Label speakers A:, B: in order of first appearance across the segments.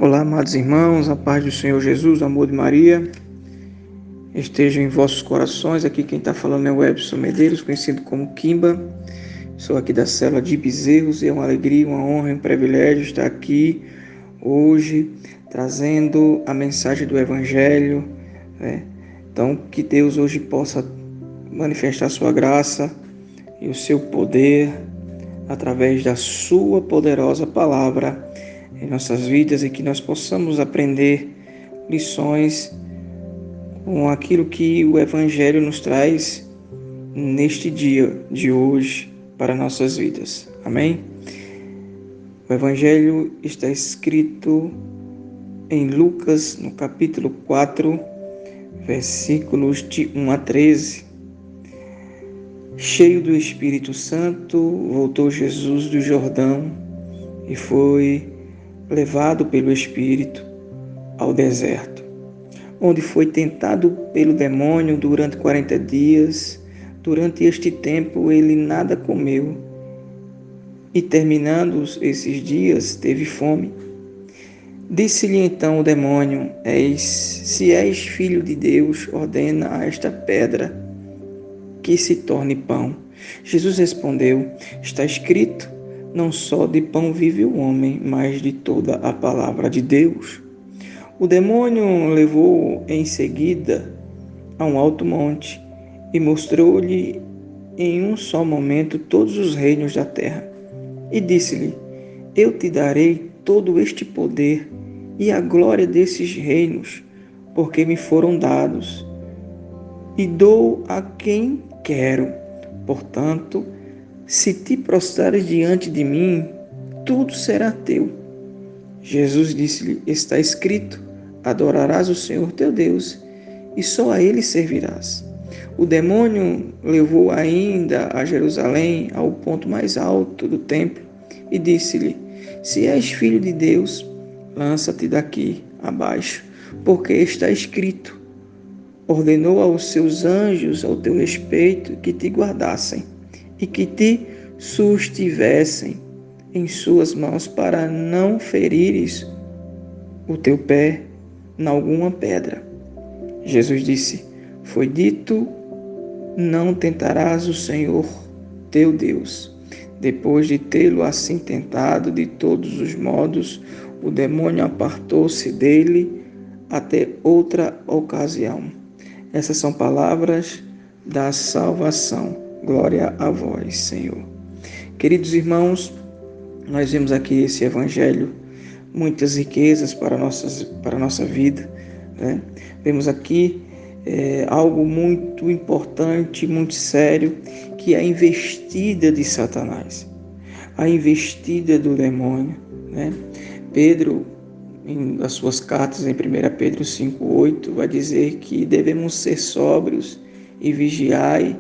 A: Olá, amados irmãos, a paz do Senhor Jesus, o amor de Maria, esteja em vossos corações. Aqui quem está falando é o Ebson Medeiros, conhecido como Kimba. Sou aqui da célula de Bezerros e é uma alegria, uma honra e um privilégio estar aqui hoje, trazendo a mensagem do Evangelho, né? Então, que Deus hoje possa manifestar a sua graça e o seu poder através da sua poderosa palavra em nossas vidas e que nós possamos aprender lições com aquilo que o Evangelho nos traz neste dia de hoje para nossas vidas. Amém? O Evangelho está escrito em Lucas, no capítulo 4, versículos de 1 a 13. Cheio do Espírito Santo, voltou Jesus do Jordão e foi levado pelo Espírito ao deserto, onde foi tentado pelo demônio durante 40 dias. Durante este tempo ele nada comeu e, terminando esses dias, teve fome. Disse-lhe então o demônio: se és filho de Deus, ordena a esta pedra que se torne pão. Jesus respondeu: está escrito, não só de pão vive o homem, mas de toda a palavra de Deus. O demônio levou-o em seguida a um alto monte e mostrou-lhe em um só momento todos os reinos da terra. E disse-lhe: eu te darei todo este poder e a glória desses reinos, porque me foram dados, e dou a quem quero. Portanto, se te prostrares diante de mim, tudo será teu. Jesus disse-lhe: está escrito, adorarás o Senhor teu Deus, e só a ele servirás. O demônio levou ainda a Jerusalém ao ponto mais alto do templo e disse-lhe: se és filho de Deus, lança-te daqui abaixo, porque está escrito, ordenou aos seus anjos ao teu respeito que te guardassem e que te sustivessem em suas mãos para não ferires o teu pé em alguma pedra. Jesus disse: foi dito, não tentarás o Senhor teu Deus. Depois de tê-lo assim tentado de todos os modos, o demônio apartou-se dele até outra ocasião. Essas são palavras da salvação. Glória a vós, Senhor. Queridos irmãos, nós vemos aqui esse Evangelho, muitas riquezas para a nossa vida, né? Vemos aqui algo muito importante, muito sério, que é a investida de Satanás, a investida do demônio, né? Pedro, nas suas cartas, em 1 Pedro 5,8, vai dizer que devemos ser sóbrios e vigiai,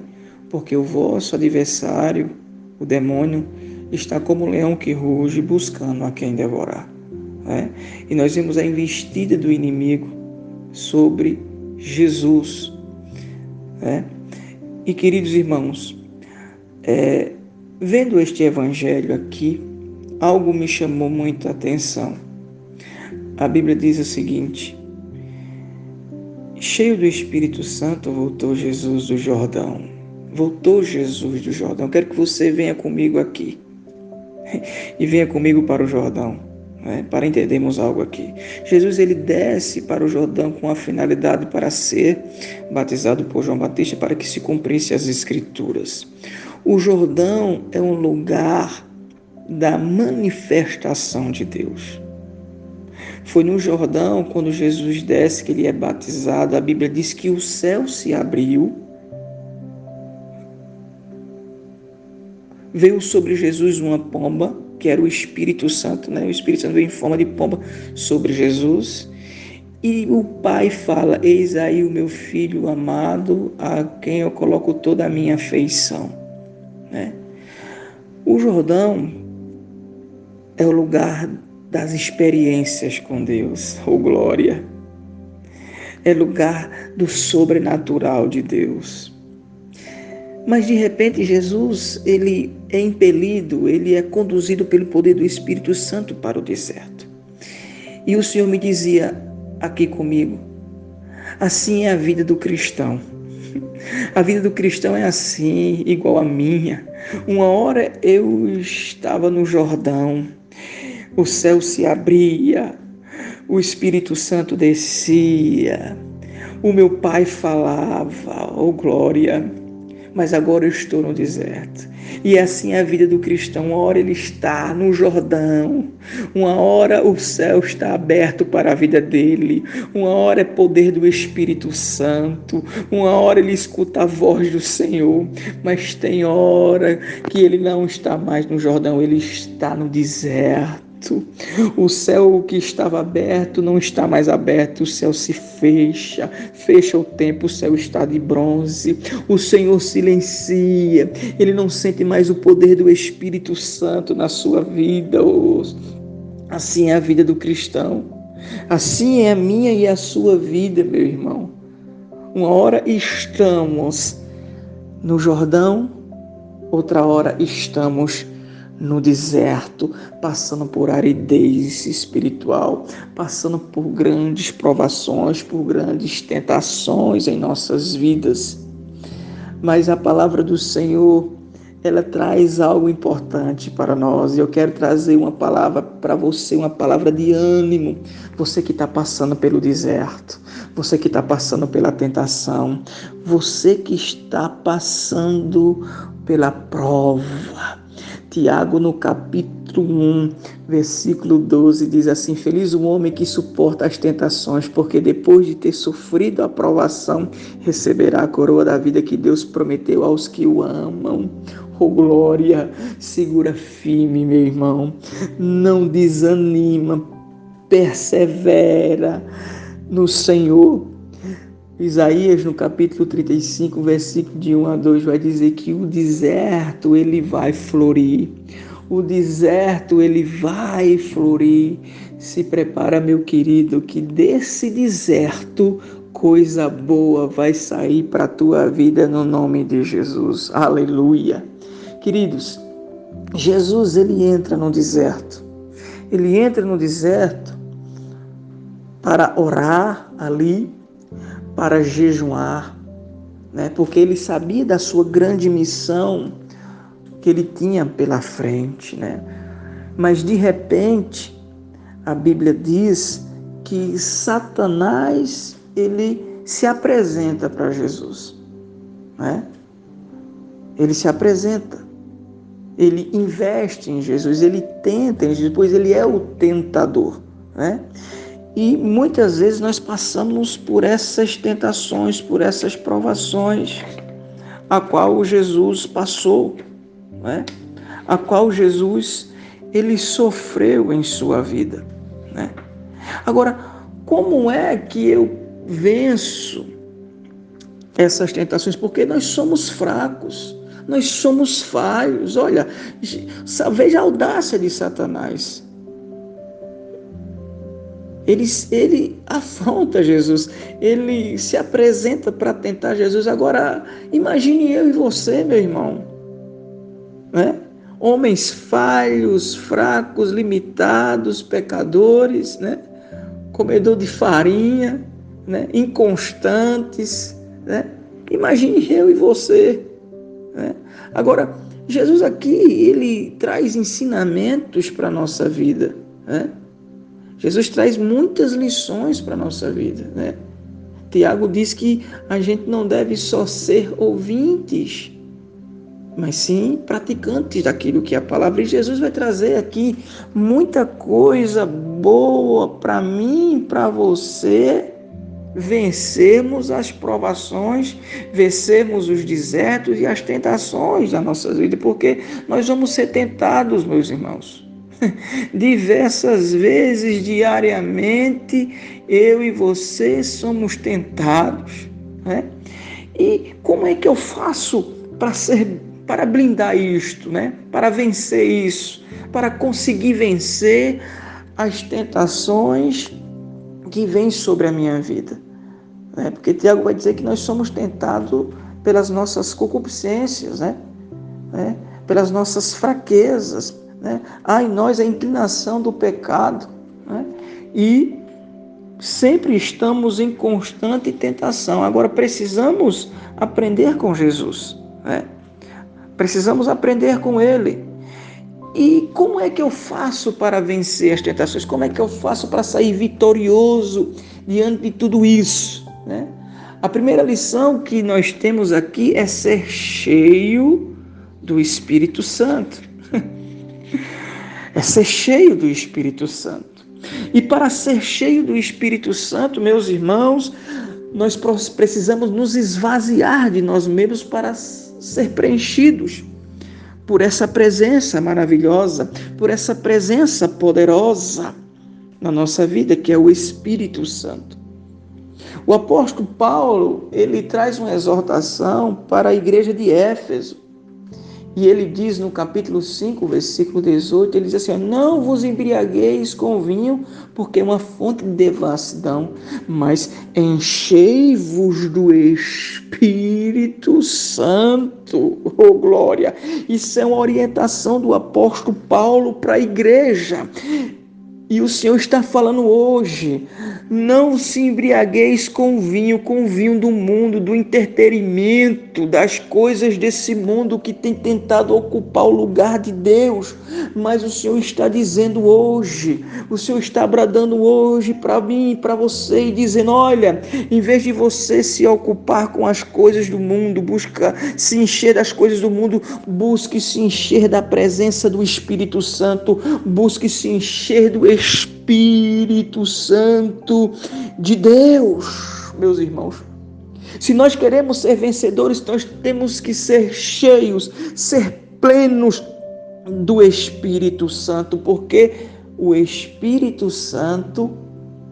A: porque o vosso adversário, o demônio, está como um leão que ruge, buscando a quem devorar. Né? E nós vemos a investida do inimigo sobre Jesus. Né? E, queridos irmãos, vendo este evangelho aqui, algo me chamou muita atenção. A Bíblia diz o seguinte: cheio do Espírito Santo, voltou Jesus do Jordão. Voltou Jesus do Jordão. Quero que você venha comigo aqui. E venha comigo para o Jordão, né? Para entendermos algo aqui. Jesus, ele desce para o Jordão com a finalidade para ser batizado por João Batista, para que se cumprisse as Escrituras. O Jordão é um lugar da manifestação de Deus. Foi no Jordão, quando Jesus desce, que ele é batizado. A Bíblia diz que o céu se abriu. Veio sobre Jesus uma pomba, que era o Espírito Santo, né? O Espírito Santo veio em forma de pomba sobre Jesus. E o Pai fala: eis aí o meu Filho amado, a quem eu coloco toda a minha afeição. Né? O Jordão é o lugar das experiências com Deus, ou glória. É lugar do sobrenatural de Deus. Mas de repente Jesus, ele é impelido, ele é conduzido pelo poder do Espírito Santo para o deserto. E o Senhor me dizia aqui comigo, assim é a vida do cristão. A vida do cristão é assim, igual a minha. Uma hora eu estava no Jordão, o céu se abria, o Espírito Santo descia, o meu pai falava, oh glória, mas agora eu estou no deserto. E assim é a vida do cristão. Uma hora ele está no Jordão, uma hora o céu está aberto para a vida dele, uma hora é poder do Espírito Santo, uma hora ele escuta a voz do Senhor, mas tem hora que ele não está mais no Jordão, ele está no deserto. O céu que estava aberto não está mais aberto, o céu se fecha o tempo, o céu está de bronze, o Senhor silencia, ele não sente mais o poder do Espírito Santo na sua vida. Assim é a vida do cristão, assim é a minha e a sua vida, meu irmão. Uma hora estamos no Jordão, outra hora estamos no deserto, passando por aridez espiritual, passando por grandes provações, por grandes tentações em nossas vidas. Mas a palavra do Senhor, ela traz algo importante para nós. E eu quero trazer uma palavra para você, uma palavra de ânimo. Você que está passando pelo deserto, você que está passando pela tentação, você que está passando pela prova. Tiago, no capítulo 1, versículo 12, diz assim: feliz o homem que suporta as tentações, porque depois de ter sofrido a provação, receberá a coroa da vida que Deus prometeu aos que o amam. Oh glória, segura firme, meu irmão, não desanima, persevera no Senhor. Isaías, no capítulo 35, versículo de 1 a 2, vai dizer que o deserto, ele vai florir. O deserto, ele vai florir. Se prepara, meu querido, que desse deserto, coisa boa vai sair para a tua vida no nome de Jesus. Aleluia. Queridos, Jesus, ele entra no deserto. Ele entra no deserto para orar ali, para jejuar, né? Porque ele sabia da sua grande missão que ele tinha pela frente, né? Mas de repente, a Bíblia diz que Satanás, ele se apresenta para Jesus, né? Ele se apresenta, ele investe em Jesus, ele tenta em Jesus, pois ele é o tentador, né? E muitas vezes nós passamos por essas tentações, por essas provações, a qual Jesus passou, né? A qual Jesus, ele sofreu em sua vida, né? Agora, como é que eu venço essas tentações? Porque nós somos fracos, nós somos falhos. Olha, veja a audácia de Satanás. Ele afronta Jesus, ele se apresenta para tentar Jesus. Agora, imagine eu e você, meu irmão, né? Homens falhos, fracos, limitados, pecadores, né? Comedor de farinha, né? Inconstantes, né? Imagine eu e você, né? Agora, Jesus aqui, ele traz ensinamentos para a nossa vida, né? Jesus traz muitas lições para a nossa vida, né? Tiago diz que a gente não deve só ser ouvintes, mas sim praticantes daquilo que é a palavra. E Jesus vai trazer aqui muita coisa boa para mim e para você vencermos as provações, vencermos os desertos e as tentações da nossa vida, porque nós vamos ser tentados, meus irmãos. Diversas vezes, diariamente, eu e você somos tentados, né? E como é que eu faço para blindar isto, né? Para vencer isso, para conseguir vencer as tentações que vêm sobre a minha vida, né? Porque Tiago vai dizer que nós somos tentados pelas nossas concupiscências, né? Pelas nossas fraquezas, né? Há em nós a inclinação do pecado, né? e sempre estamos em constante tentação. Agora precisamos aprender com Jesus, né? Precisamos aprender com Ele. E como é que eu faço para vencer as tentações? Como é que eu faço para sair vitorioso diante de tudo isso, né? A primeira lição que nós temos aqui é ser cheio do Espírito Santo. É ser cheio do Espírito Santo. E para ser cheio do Espírito Santo, meus irmãos, nós precisamos nos esvaziar de nós mesmos para ser preenchidos por essa presença maravilhosa, por essa presença poderosa na nossa vida, que é o Espírito Santo. O apóstolo Paulo, ele traz uma exortação para a igreja de Éfeso. E ele diz no capítulo 5, versículo 18, ele diz assim: não vos embriagueis com vinho, porque é uma fonte de devassidão, mas enchei-vos do Espírito Santo. Oh, glória! Isso é uma orientação do apóstolo Paulo para a igreja. E o Senhor está falando hoje: não se embriagueis com vinho do mundo, do entretenimento, das coisas desse mundo que tem tentado ocupar o lugar de Deus. Mas o Senhor está dizendo hoje, o Senhor está bradando hoje para mim e para você, e dizendo: olha, em vez de você se ocupar com as coisas do mundo, busca se encher das coisas do mundo, busque se encher da presença do Espírito Santo, busque se encher do Espírito Santo de Deus, meus irmãos. Se nós queremos ser vencedores, nós temos que ser cheios, ser plenos do Espírito Santo, porque o Espírito Santo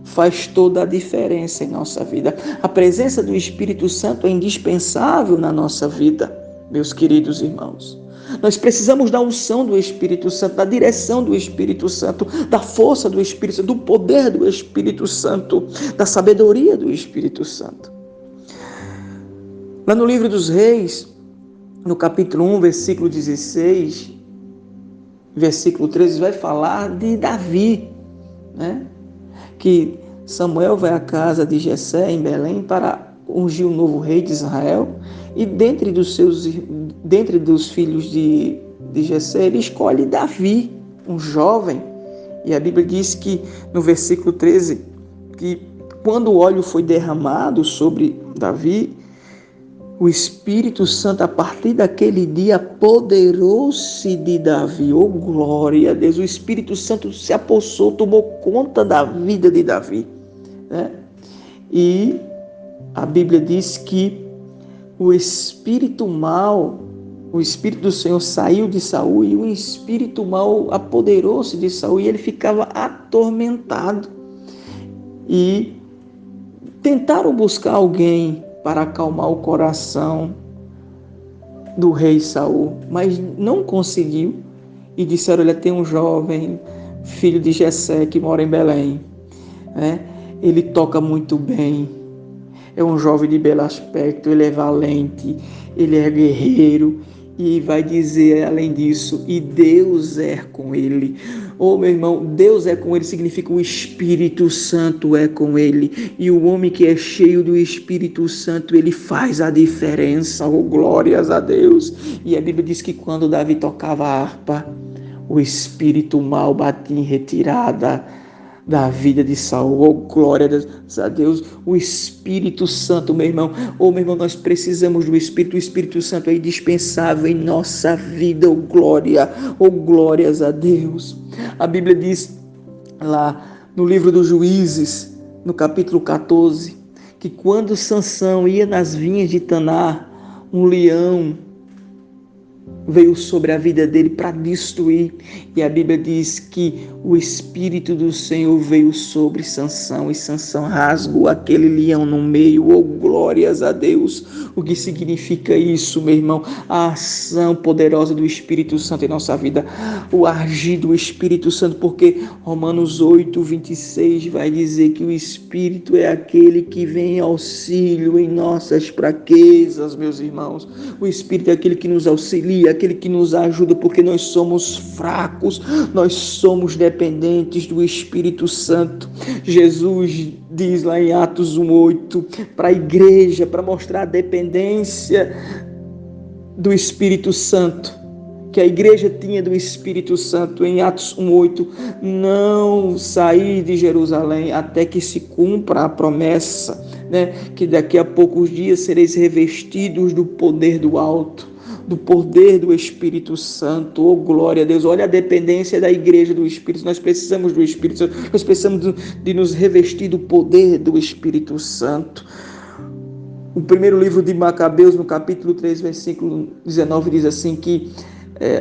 A: faz toda a diferença em nossa vida. A presença do Espírito Santo é indispensável na nossa vida, meus queridos irmãos. Nós precisamos da unção do Espírito Santo, da direção do Espírito Santo, da força do Espírito Santo, do poder do Espírito Santo, da sabedoria do Espírito Santo. Lá no livro dos Reis, no capítulo 1, versículo 16, versículo 13, vai falar de Davi, né? Que Samuel vai à casa de Jessé em Belém para ungir o novo rei de Israel, e dentre dos filhos de Jessé, ele escolhe Davi, um jovem. E a Bíblia diz que no versículo 13, que quando o óleo foi derramado sobre Davi, o Espírito Santo, a partir daquele dia, apoderou-se de Davi. Oh, glória a Deus! O Espírito Santo se apossou, tomou conta da vida de Davi, né? E a Bíblia diz que o espírito mau, o Espírito do Senhor saiu de Saul e o espírito mau apoderou-se de Saul e ele ficava atormentado. E tentaram buscar alguém para acalmar o coração do rei Saul, mas não conseguiu. E disseram: olha, tem um jovem, filho de Jessé, que mora em Belém, né? Ele toca muito bem, é um jovem de belo aspecto, ele é valente, ele é guerreiro, e vai dizer além disso: e Deus é com ele. Oh, meu irmão, Deus é com ele significa o Espírito Santo é com ele. E o homem que é cheio do Espírito Santo, ele faz a diferença. Oh, glórias a Deus. E a Bíblia diz que quando Davi tocava a harpa, o espírito mau batia em retirada da vida de Saul. Oh, glória a Deus. O Espírito Santo, meu irmão. Oh, meu irmão, nós precisamos do Espírito. O Espírito Santo é indispensável em nossa vida. Oh, glória. Oh, glórias a Deus. A Bíblia diz lá no livro dos Juízes, no capítulo 14, que quando Sansão ia nas vinhas de Tanar, um leão veio sobre a vida dele para destruir. E a Bíblia diz que o Espírito do Senhor veio sobre Sansão, e Sansão rasgou aquele leão no meio. Oh, glórias a Deus! O que significa isso, meu irmão? A ação poderosa do Espírito Santo em nossa vida, o agir do Espírito Santo, porque Romanos 8, 26 vai dizer que o Espírito é aquele que vem em auxílio em nossas fraquezas, meus irmãos. O Espírito é aquele que nos auxilia aquele que nos ajuda, porque nós somos fracos, nós somos dependentes do Espírito Santo. Jesus diz lá em Atos 1:8 para a igreja, para mostrar a dependência do Espírito Santo, que a igreja tinha do Espírito Santo, em Atos 1:8, não sair de Jerusalém até que se cumpra a promessa, que daqui a poucos dias sereis revestidos do poder do alto, do poder do Espírito Santo. Oh, glória a Deus! Olha a dependência da igreja do Espírito. Nós precisamos do Espírito Santo, nós precisamos de nos revestir do poder do Espírito Santo. O primeiro livro de Macabeus, no capítulo 3, versículo 19, diz assim que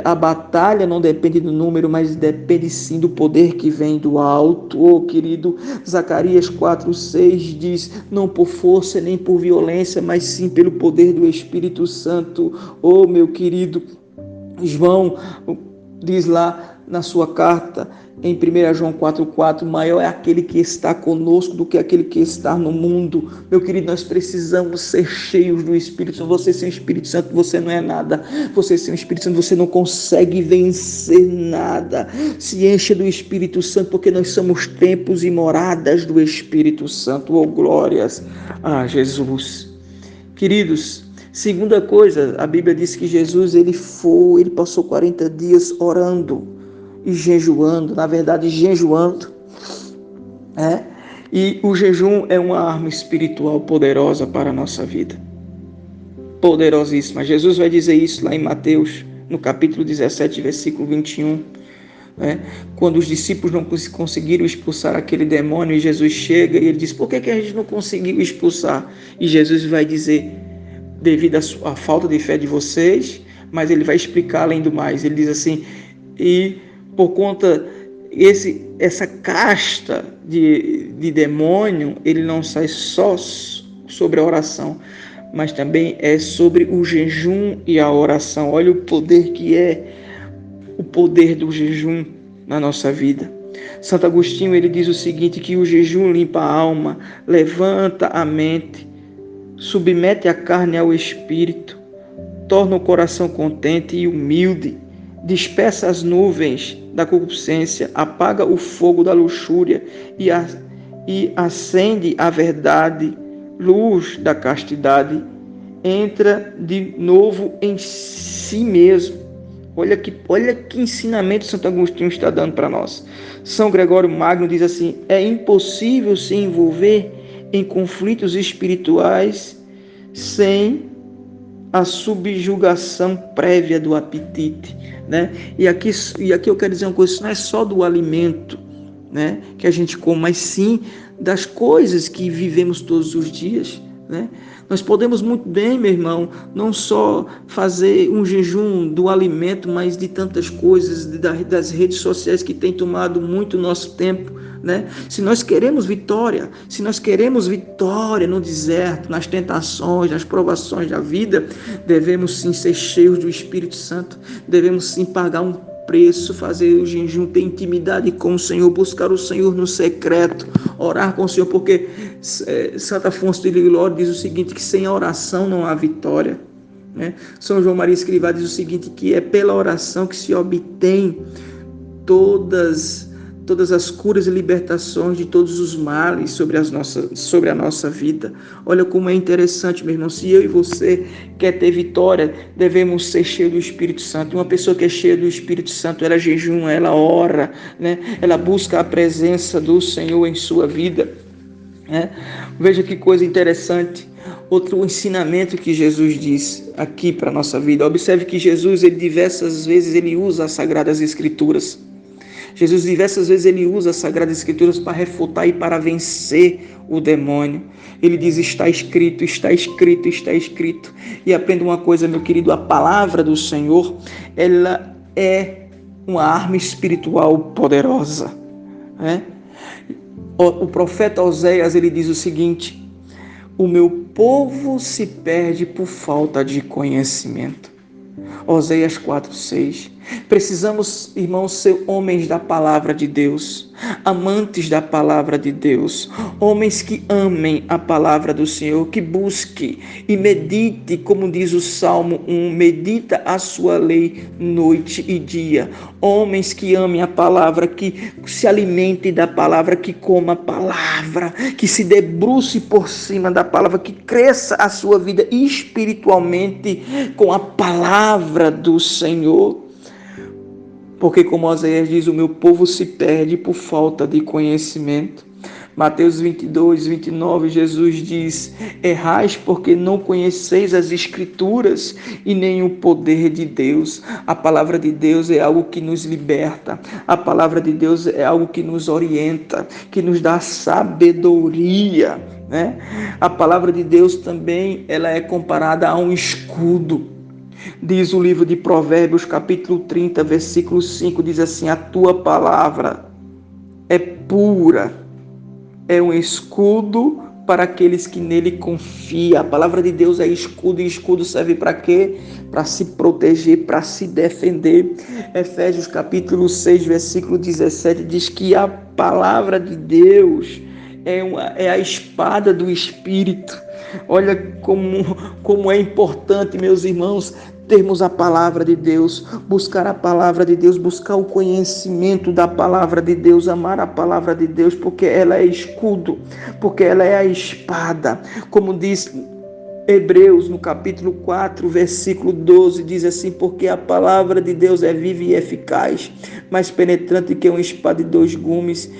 A: a batalha não depende do número, mas depende sim do poder que vem do alto. Oh, querido, Zacarias 4:6 diz, não por força nem por violência, mas sim pelo poder do Espírito Santo. Oh, meu querido, João diz lá na sua carta, em 1 João 4:4, maior é aquele que está conosco do que aquele que está no mundo. Meu querido, nós precisamos ser cheios do Espírito Santo. Você sem o Espírito Santo, você não é nada. Você sem o Espírito Santo, você não consegue vencer nada. Se encha do Espírito Santo, porque nós somos templos e moradas do Espírito Santo. Oh, glórias a Jesus. Queridos, segunda coisa, a Bíblia diz que Jesus ele passou 40 dias orando e jejuando, na verdade jejuando, e o jejum é uma arma espiritual poderosa para a nossa vida, poderosíssima. Jesus vai dizer isso lá em Mateus, no capítulo 17, versículo 21, quando os discípulos não conseguiram expulsar aquele demônio, e Jesus chega e ele diz, por que a gente não conseguiu expulsar? E Jesus vai dizer, devido à falta de fé de vocês, mas ele vai explicar além do mais. Ele diz assim, e por conta essa casta de demônio, ele não sai só sobre a oração, mas também é sobre o jejum e a oração. Olha o poder que é o poder do jejum na nossa vida. Santo Agostinho ele diz o seguinte, que o jejum limpa a alma, levanta a mente, submete a carne ao espírito, torna o coração contente e humilde, dispersa as nuvens da concupiscência, apaga o fogo da luxúria e acende a verdade, luz da castidade, entra de novo em si mesmo. Olha que ensinamento Santo Agostinho está dando para nós. São Gregório Magno diz assim, é impossível se envolver em conflitos espirituais sem a subjugação prévia do apetite, E aqui eu quero dizer uma coisa, isso não é só do alimento, que a gente come, mas sim das coisas que vivemos todos os dias, Nós podemos muito bem, meu irmão, não só fazer um jejum do alimento, mas de tantas coisas, das redes sociais que têm tomado muito nosso tempo, Se nós queremos vitória, no deserto, nas tentações, nas provações da vida, devemos sim ser cheios do Espírito Santo, devemos sim pagar um preço, fazer o jejum, ter intimidade com o Senhor, buscar o Senhor no secreto, orar com o Senhor, porque Santo Afonso de Ligório diz o seguinte, que sem a oração não há vitória, São João Maria Escrivá diz o seguinte, que é pela oração que se obtém todas as curas e libertações de todos os males sobre a nossa vida. Olha como é interessante, meu irmão, se eu e você quer ter vitória, devemos ser cheios do Espírito Santo. Uma pessoa que é cheia do Espírito Santo, ela jejuma, ela ora, Ela busca a presença do Senhor em sua vida. Veja que coisa interessante. Outro ensinamento que Jesus diz aqui para a nossa vida. Observe que Jesus, diversas vezes, ele usa as Sagradas Escrituras. Jesus diversas vezes ele usa as Sagradas Escrituras para refutar e para vencer o demônio. Ele diz, está escrito, está escrito, está escrito. E aprenda uma coisa, meu querido, a palavra do Senhor, ela é uma arma espiritual poderosa. O profeta Oséias, ele diz o seguinte, o meu povo se perde por falta de conhecimento. Oséias 4:6. Precisamos, irmãos, ser homens da palavra de Deus, amantes da palavra de Deus, homens que amem a palavra do Senhor, que busque e medite, como diz o Salmo 1, medita a sua lei noite e dia. Homens que amem a palavra, que se alimentem da palavra, que coma a palavra, que se debruce por cima da palavra, que cresça a sua vida espiritualmente com a palavra do Senhor. Porque, como Oséias diz, o meu povo se perde por falta de conhecimento. Mateus 22, 29, Jesus diz: errais porque não conheceis as Escrituras e nem o poder de Deus. A palavra de Deus é algo que nos liberta. A palavra de Deus é algo que nos orienta, que nos dá sabedoria, né? A palavra de Deus também ela é comparada a um escudo. Diz o livro de Provérbios, capítulo 30, versículo 5, diz assim: a tua palavra é pura, é um escudo para aqueles que nele confiam. A palavra de Deus é escudo, e escudo serve para quê? Para se proteger, para se defender. Efésios capítulo 6, versículo 17, diz que a palavra de Deus é a espada do Espírito. Olha como é importante, meus irmãos, termos a palavra de Deus, buscar a palavra de Deus, buscar o conhecimento da palavra de Deus, amar a palavra de Deus, porque ela é escudo, porque ela é a espada. Como diz Hebreus, no capítulo 4, versículo 12, diz assim: porque a palavra de Deus é viva e eficaz, mais penetrante que uma espada de dois gumes,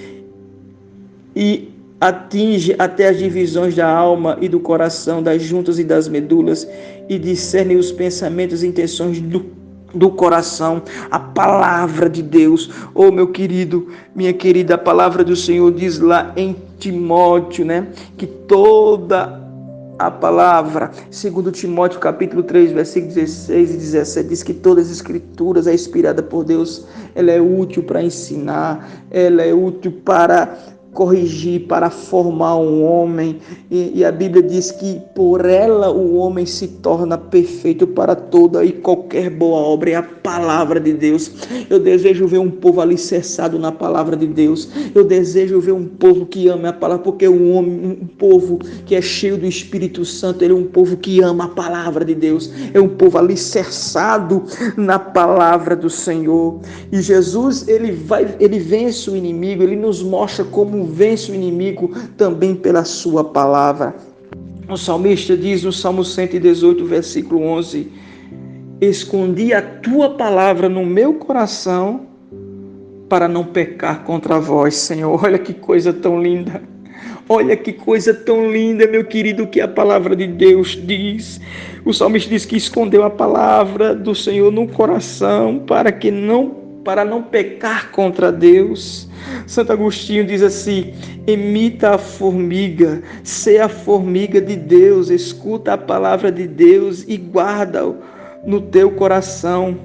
A: e atinge até as divisões da alma e do coração, das juntas e das medulas, e discerne os pensamentos e intenções do coração. A palavra de Deus, oh meu querido, minha querida, a palavra do Senhor diz lá em Timóteo, né, que toda a palavra, segundo Timóteo capítulo 3, versículos 16 e 17, diz que todas as escrituras é inspirada por Deus, ela é útil para ensinar, ela é útil para corrigir, para formar um homem, e a Bíblia diz que por ela o homem se torna perfeito para toda e qualquer boa obra. É a palavra de Deus. Eu desejo ver um povo alicerçado na palavra de Deus. Eu desejo ver um povo que ama a palavra, porque um povo que é cheio do Espírito Santo, ele é um povo que ama a palavra de Deus, é um povo alicerçado na palavra do Senhor. E Jesus, ele vence o inimigo, ele nos mostra como vence o inimigo também pela sua palavra. O salmista diz no Salmo 118, versículo 11: escondi a tua palavra no meu coração para não pecar contra vós, Senhor. Olha que coisa tão linda. Olha que coisa tão linda, meu querido, que a palavra de Deus diz. O salmista diz que escondeu a palavra do Senhor no coração para não pecar contra Deus. Santo Agostinho diz assim: imita a formiga, sê a formiga de Deus, escuta a palavra de Deus e guarda-o no teu coração.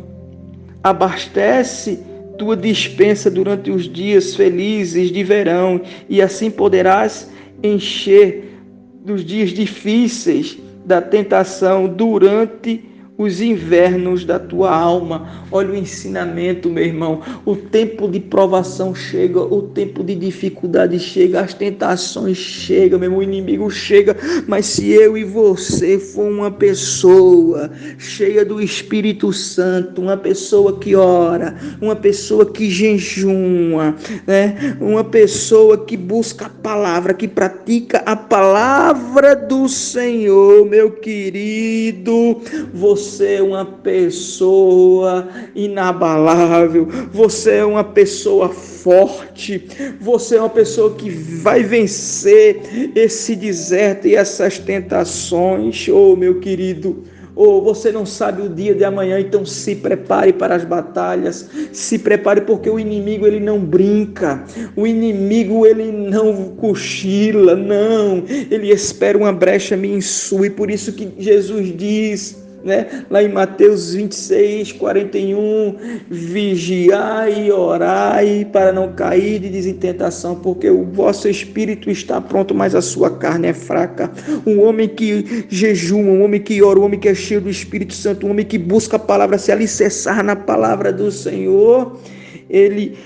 A: Abastece tua despensa durante os dias felizes de verão, e assim poderás encher dos dias difíceis da tentação durante os invernos da tua alma. Olha o ensinamento, meu irmão. O tempo de provação chega, o tempo de dificuldade chega, as tentações chegam, meu irmão, o inimigo chega, mas se eu e você for uma pessoa cheia do Espírito Santo, uma pessoa que ora, uma pessoa que jejuma, né? Uma pessoa que busca a palavra, que pratica a palavra do Senhor, meu querido, você é uma pessoa inabalável, você é uma pessoa forte, você é uma pessoa que vai vencer esse deserto e essas tentações. Oh, meu querido, você não sabe o dia de amanhã, então se prepare para as batalhas, se prepare, porque o inimigo ele não brinca, o inimigo ele não cochila, não, ele espera uma brecha minha em sua, e por isso que Jesus diz né? Lá em Mateus 26, 41, vigiai e orai para não cair em tentação, porque o vosso espírito está pronto, mas a sua carne é fraca. Um homem que jejuma, um homem que ora, um homem que é cheio do Espírito Santo, um homem que busca a palavra, se alicerçar na palavra do Senhor, ele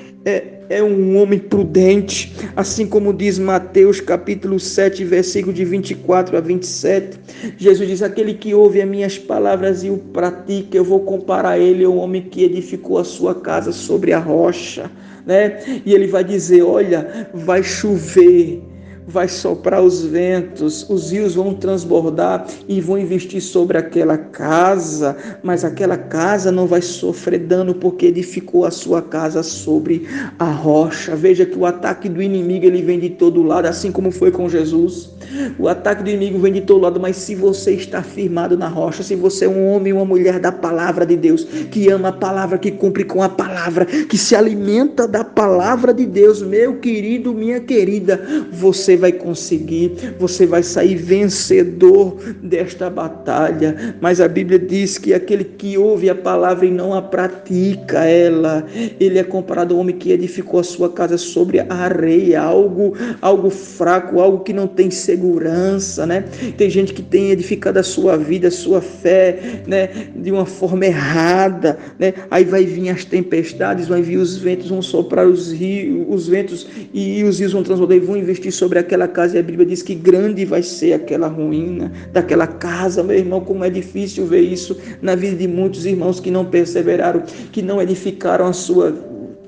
A: é um homem prudente, assim como diz Mateus capítulo 7, versículo de 24 a 27. Jesus diz: aquele que ouve as minhas palavras e o pratica, eu vou comparar ele ao homem que edificou a sua casa sobre a rocha, né? E ele vai dizer: olha, vai chover, vai soprar os ventos, os rios vão transbordar e vão investir sobre aquela casa, mas aquela casa não vai sofrer dano porque edificou a sua casa sobre a rocha. Veja que o ataque do inimigo ele vem de todo lado, assim como foi com Jesus. O ataque do inimigo vem de todo lado, mas se você está firmado na rocha, se você é um homem e uma mulher da palavra de Deus, que ama a palavra, que cumpre com a palavra, que se alimenta da palavra de Deus, meu querido, minha querida, você vai conseguir, você vai sair vencedor desta batalha. Mas a Bíblia diz que aquele que ouve a palavra e não a pratica ela, ele é comparado ao homem que edificou a sua casa sobre a areia, algo fraco, algo que não tem segurança, né? Tem gente que tem edificado a sua vida, a sua fé, né, de uma forma errada, né? Aí vai vir as tempestades, vai vir os ventos, vão soprar os rios, os ventos e os rios vão transbordar e vão investir sobre aquela casa, e a Bíblia diz que grande vai ser aquela ruína daquela casa. Meu irmão, como é difícil ver isso na vida de muitos irmãos que não perseveraram, que não edificaram a sua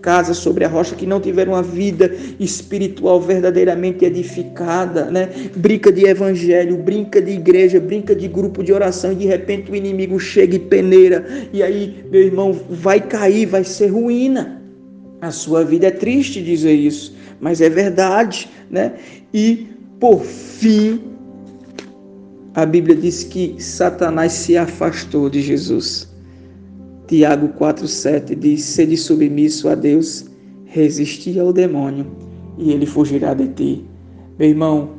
A: casa sobre a rocha, que não tiveram uma vida espiritual verdadeiramente edificada, né? Brinca de evangelho, brinca de igreja, brinca de grupo de oração, e de repente o inimigo chega e peneira, e aí, meu irmão, vai cair, vai ser ruína. A sua vida é triste dizer isso, mas é verdade, né? E por fim, a Bíblia diz que Satanás se afastou de Jesus. Tiago 4,7 diz: sede submisso a Deus, resisti ao demônio, e ele fugirá de ti. Meu irmão,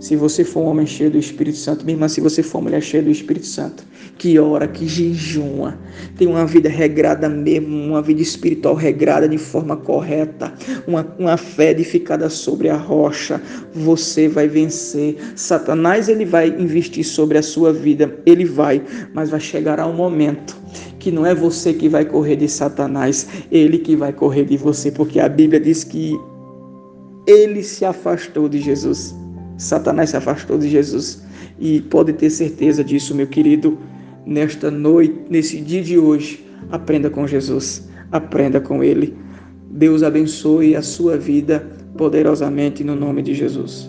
A: se você for um homem cheio do Espírito Santo, minha irmã, se você for uma mulher cheia do Espírito Santo, que ora, que jejuma, tem uma vida regrada mesmo, uma vida espiritual regrada de forma correta, uma fé edificada sobre a rocha, você vai vencer. Satanás, ele vai investir sobre a sua vida, ele vai, mas vai chegar um momento que não é você que vai correr de Satanás, ele que vai correr de você, porque a Bíblia diz que ele se afastou de Jesus. Satanás se afastou de Jesus. E pode ter certeza disso, meu querido, nesta noite, nesse dia de hoje, aprenda com Jesus, aprenda com ele. Deus abençoe a sua vida poderosamente no nome de Jesus.